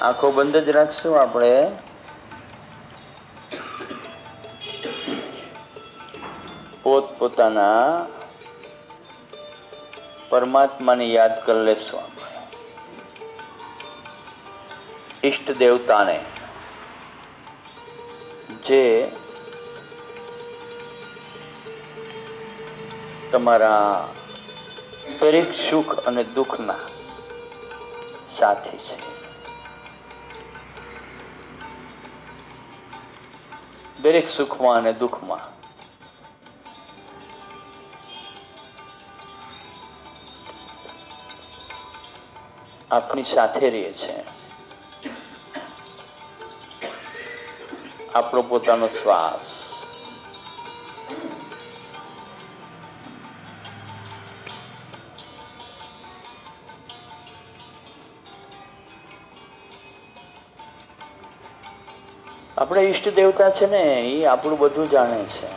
આંખો બંધ જ રાખશું આપણે. પોતપોતાના પરમાત્માને યાદ કરી લેશું આપણે. ઈષ્ટ દેવતાને જે તમારા દરેક સુખ અને દુઃખના સાથી છે. દરેક સુખમાં અને દુઃખમાં આપણી સાથે રહે છે. આપણો પોતાનો શ્વાસ આપણે ઈષ્ટ દેવતા છે ને એ આપણું બધું જાણે છે.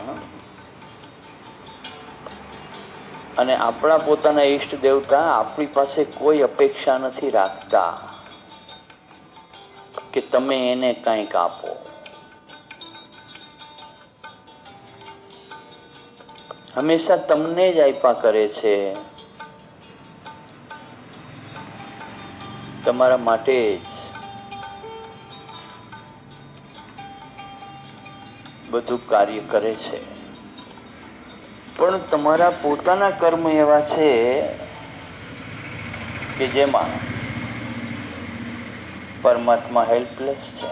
અને આપણા પોતાના ઈષ્ટ દેવતા આપણી પાસે કોઈ અપેક્ષા નથી રાખતા કે તમે એને કંઈક આપો. હંમેશા તમને જ આપ્યા કરે છે, તમારા માટે જ બધું કાર્ય કરે છે. પણ તમારા પોતાના કર્મ એવા છે કે જેમાં પરમાત્મા હેલ્પલેસ છે.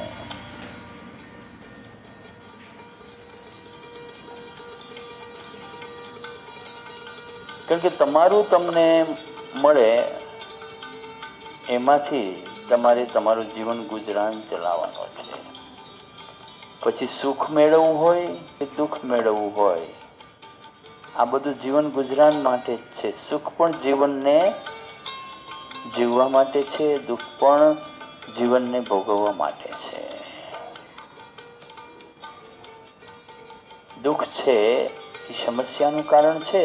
કારણ કે તમારું તમને મળે એમાંથી તમારે તમારું જીવન ગુજરાન ચલાવવાનું છે. પછી સુખ મેળવવું હોય કે દુઃખ મેળવવું હોય, આ બધું જીવન ગુજરાન માટે જ છે. સુખ પણ જીવનને જીવવા માટે છે, દુઃખ પણ જીવનને ભોગવવા માટે છે. દુઃખ છે એ સમસ્યાનું કારણ છે,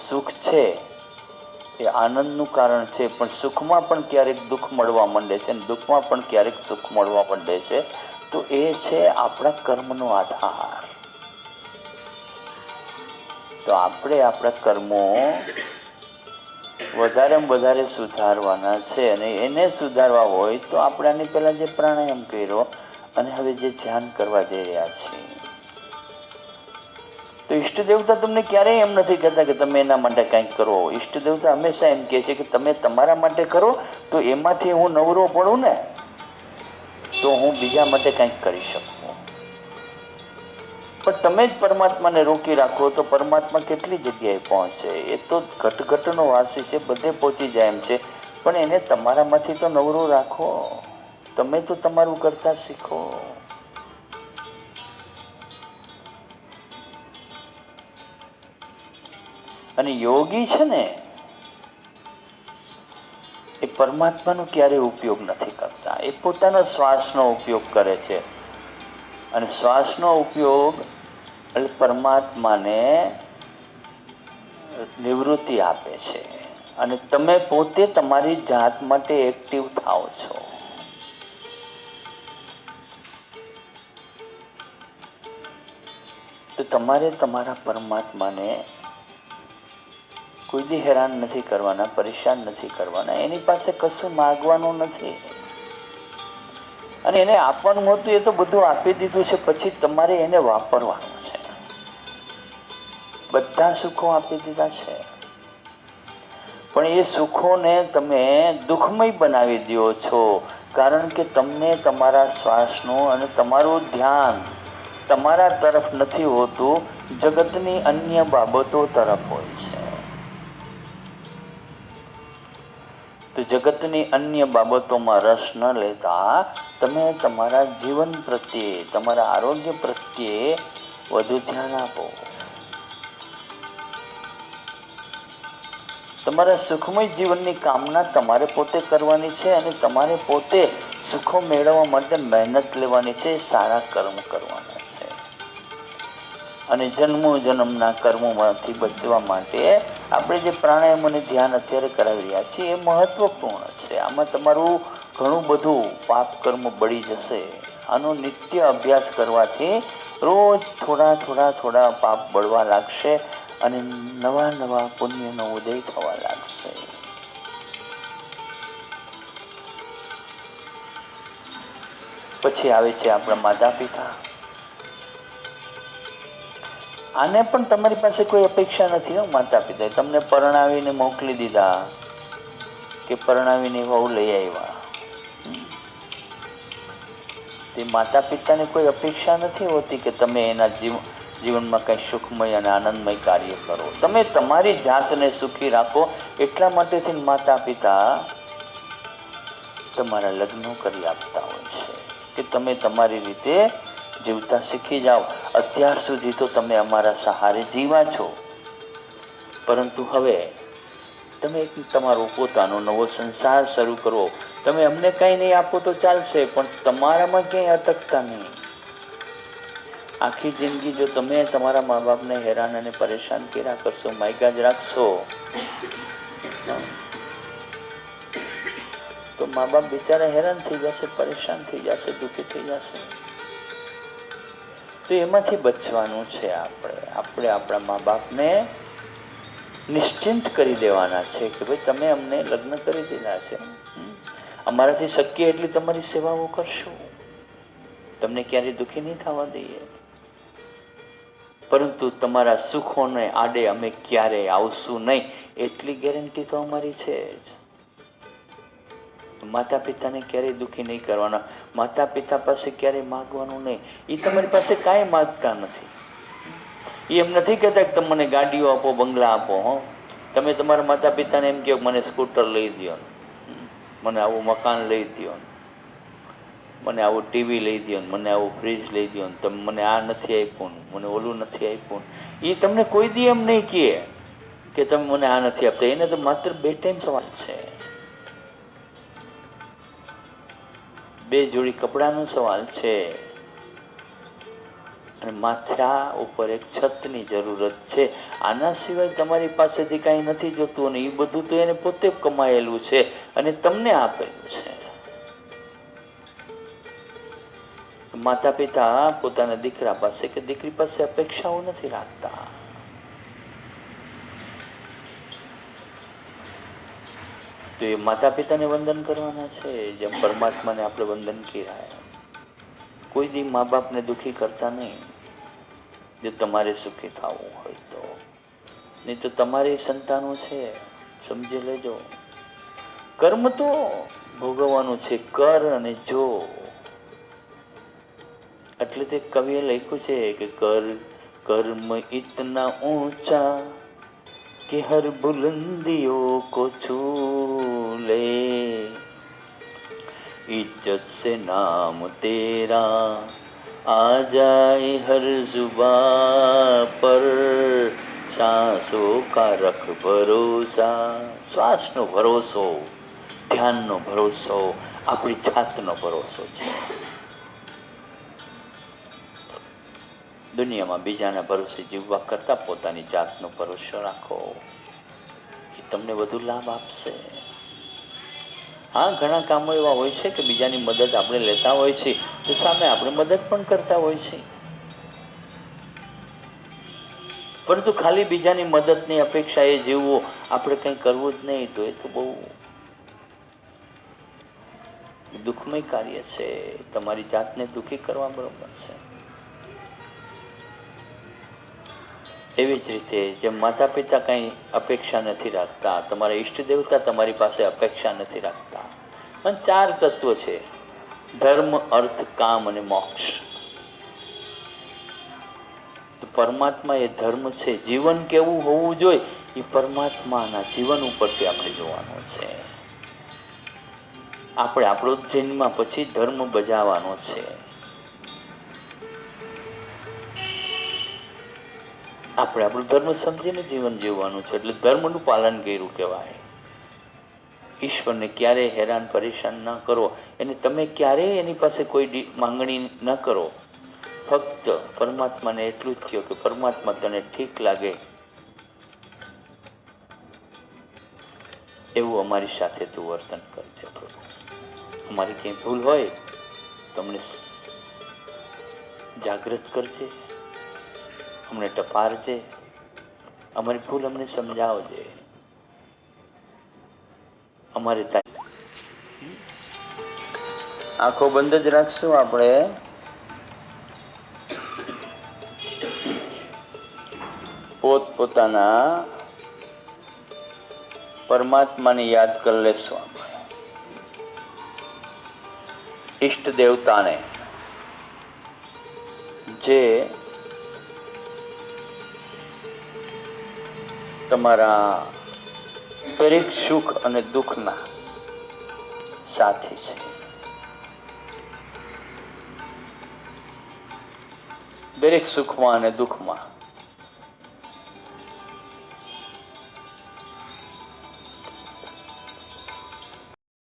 સુખ છે એ આનંદનું કારણ છે. પણ સુખમાં પણ ક્યારેક દુઃખ મળવા માંડે છે અને દુઃખમાં પણ ક્યારેક સુખ મળવા માંડે છે. તો એ છે આપણા કર્મનો આધાર. તો આપણે આપણા કર્મો વધારેમાં વધારે સુધારવાના છે. અને એને સુધારવા હોય તો આપણે આની પહેલા જે પ્રાણાયામ કર્યો અને હવે જે ધ્યાન કરવા જઈ રહ્યા છીએ, તો ઈષ્ટ દેવતા તમને ક્યારેય એમ નથી કહેતા કે તમે એના માટે કંઈક કરો. ઈષ્ટ દેવતા હંમેશા એમ કહે છે કે તમે તમારા માટે કરો તો એમાંથી હું નવરો પડું ને તો હું બીજા માટે કંઈક કરી શકું. પણ તમે જ પરમાત્માને રોકી રાખો તો પરમાત્મા કેટલી જગ્યાએ પહોંચે? એ તો ઘટઘટનો વાસી છે, બધે પહોંચી જાય એમ છે. પણ એને તમારામાંથી તો નવરો રાખો. તમે તો તમારું કરતા શીખો. અને યોગી છે ને એ પરમાત્માનો ક્યારેય ઉપયોગ નથી કરતા. એ પોતાના શ્વાસનો ઉપયોગ કરે છે. અને શ્વાસનો ઉપયોગ એટલે પરમાત્માને નિવૃત્તિ આપે છે. અને તમે પોતે તમારી જાત માટે એક્ટિવ થાઓ છો. તો તમારે તમારા પરમાત્માને કોઈ દી હેરાન નથી કરવાના, પરેશાન નથી કરવાના. એની પાસે કશું માગવાનું નથી. અને એને આપવાનું હતું એ તો બધું આપી દીધું છે. પછી તમારે એને વાપરવાનું છે. બધા સુખો આપી દીધા છે. પણ એ સુખોને તમે દુઃખમય બનાવી દો છો. કારણ કે તમને તમારા શ્વાસનું અને તમારું ધ્યાન તમારા તરફ નથી હોતું, જગતની અન્ય બાબતો તરફ હોય છે. તો જગતની અન્ય બાબતોમાં રસ ન લેતા તમે તમારા જીવન પ્રત્યે, તમારા આરોગ્ય પ્રત્યે વધુ ધ્યાન આપો. તમારા સુખમય જીવનની કામના તમારે પોતે કરવાની છે. અને તમારે પોતે સુખો મેળવવા માટે મહેનત લેવાની છે, સારા કર્મ કરવાના છે. અને જન્મો જન્મના કર્મોમાંથી બચવા માટે આપણે જે પ્રાણાયામ અને ધ્યાન અત્યારે કરાવી રહ્યા છીએ એ મહત્વપૂર્ણ છે. આમાં તમારું ઘણું બધું પાપ કર્મ બળી જશે. આનો નિત્ય અભ્યાસ કરવાથી રોજ થોડા થોડા થોડા પાપ બળવા લાગશે અને નવા નવા પુણ્યનો ઉદય થવા લાગશે. પછી આવે છે આપણા માતા પિતા. આને પણ તમારી પાસે કોઈ અપેક્ષા નથી હો. માતા પિતા તમને પરણાવીને મોકલી દીધા કે પરણાવીને વહુ લઈ આવ્યા, તે માતા પિતાને કોઈ અપેક્ષા નથી હોતી કે તમે એના જીવનમાં કંઈ સુખમય અને આનંદમય કાર્ય કરો. તમે તમારી જાતને સુખી રાખો એટલા માટેથી માતા પિતા તમારા લગ્નો કરી આપતા હોય છે કે તમે તમારી રીતે જીવતા શીખી જાઓ. અત્યાર સુધી તો તમે અમારા સહારે જીવા છો, પરંતુ હવે તમે એક તમારો પોતાનો નવો સંસાર શરૂ કરો. તમે અમને કંઈ નહીં આપો તો ચાલશે, પણ તમારામાં ક્યાંય અટકતા નહીં. આખી જિંદગી જો તમે તમારા મા બાપને હેરાન અને પરેશાન કર્યા કરશો, માયગા જ રાખશો, તો મા બાપ બિચારા હેરાન થઈ જશે, પરેશાન થઈ જશે, દુઃખી થઈ જશે. તો એમાંથી બચવાનું છે. આપણે આપણા મા બાપને નિશ્ચિંત કરી દેવાના છે કે ભાઈ તમે અમને લગ્ન કરી દીધા છે, અમારાથી શક્ય એટલી તમારી સેવાઓ કરશું, તમને ક્યારેય દુઃખી નહીં થવા દઈએ, પરંતુ તમારા સુખોને આડે અમે ક્યારેય આવશું નહીં, એટલી ગેરંટી તો અમારી છે જ. માતા પિતાને ક્યારેય દુઃખી નહીં કરવાના. માતા પિતા પાસે ક્યારેય માગવાનું નહીં. એ તમારી પાસે કાંઈ માગતા નથી. એ એમ નથી કહેતા કે તમે મને ગાડીઓ આપો, બંગલા આપો. તમે તમારા માતા પિતાને એમ કહો મને સ્કૂટર લઈ દો, મને આવું મકાન લઈ દો, મને આવું ટીવી લઈ દો, મને આવું ફ્રીજ લઈ દો, તમે મને આ નથી આપ્યું, મને ઓલું નથી આપ્યું. એ તમને કોઈ દી એમ નહીં કહે કે તમે મને આ નથી આપતા. એને તો માત્ર બે ટાઈમ સવાલ છે, બે જોડી કપડાનો સવાલ છે અને માથા ઉપર એક છતની જરૂરત છે. આના સિવાય તમારી પાસેથી કાંઈ નથી જોતું, અને એ બધું તો એને પોતે કમાયેલું છે અને તમને આપેલું છે. માતા પિતા પોતાના દીકરા પાસે કે દીકરી પાસે અપેક્ષાઓ નથી રાખતા. તો એ માતા પિતાને વંદન કરવાના છે જેમ પરમાત્માને આપણે વંદન કર્યા. કોઈ દી મા બાપને દુઃખી કરતા નહીં જો તમારે સુખી થવું હોય તો. નહીં તો તમારી સંતાનો છે, સમજી લેજો. કર્મ તો ભોગવવાનું છે, કર અને જો. એટલે તે કવિએ લખ્યું છે કે કર્મ ઇતના ઊંચા कि हर बुलंदियों को छू ले, इज्जत से नाम तेरा आ जाए हर जुबां पर, सांसों का रख भरोसा. શ્વાસનો ભરોસો, ધ્યાનનો ભરોસો, આપણી જાતનો ભરોસો છે. દુનિયામાં બીજાના ભરોસે જીવવા કરતા પોતાની જાતનો ભરોસો રાખો, એ તમને વધુ લાભ આપશે. હા, ઘણા કામો એવા હોય છે કે બીજાની મદદ આપણે લેતા હોય છે તો સામે આપણે મદદ પણ કરતા હોય છે, પરંતુ ખાલી બીજાની મદદની અપેક્ષાએ જીવવું, આપણે કંઈ કરવું જ નહીં, તો એ તો બહુ દુઃખમય કાર્ય છે. તમારી જાતને દુઃખી કરવા બરોબર છે. એવી જ રીતે જેમ માતા પિતા કંઈ અપેક્ષા નથી રાખતા, તમારા ઈષ્ટ દેવતા તમારી પાસે અપેક્ષા નથી રાખતા. અને 4 તત્વ છે: ધર્મ, અર્થ, કામ અને મોક્ષ. તો પરમાત્મા એ ધર્મ છે. જીવન કેવું હોવું જોઈએ એ પરમાત્માના જીવન ઉપરથી આપણે જોવાનું છે. આપણે આપણો જન્મ પછી ધર્મ બજાવવાનો છે. આપણે આપણું ધર્મ સમજીને જીવન જીવવાનું છે. એટલે ધર્મનું પાલન કર્યું કહેવાય. ઈશ્વરને ક્યારેય હેરાન પરેશાન ન કરો, અને તમે ક્યારેય એની પાસે કોઈ માંગણી ન કરો. ફક્ત પરમાત્માને એટલું જ કહો કે પરમાત્મા તને ઠીક લાગે એવું અમારી સાથે તું વર્તન કરજે પ્રભુ. અમારી ક્યાંય ભૂલ હોય તો અમને જાગૃત કરજે, અમને ટપારજે, અમારી ભૂલ અમને સમજાવજે. અમારી આંખો બંધ જ રાખશું. આપણે પોતપોતાના પરમાત્માને યાદ કરી લેશું. ઈષ્ટ દેવતાને જે તમારા દરેક સુખ અને દુઃખના સાથી છે. દરેક સુખમાં અને દુઃખમાં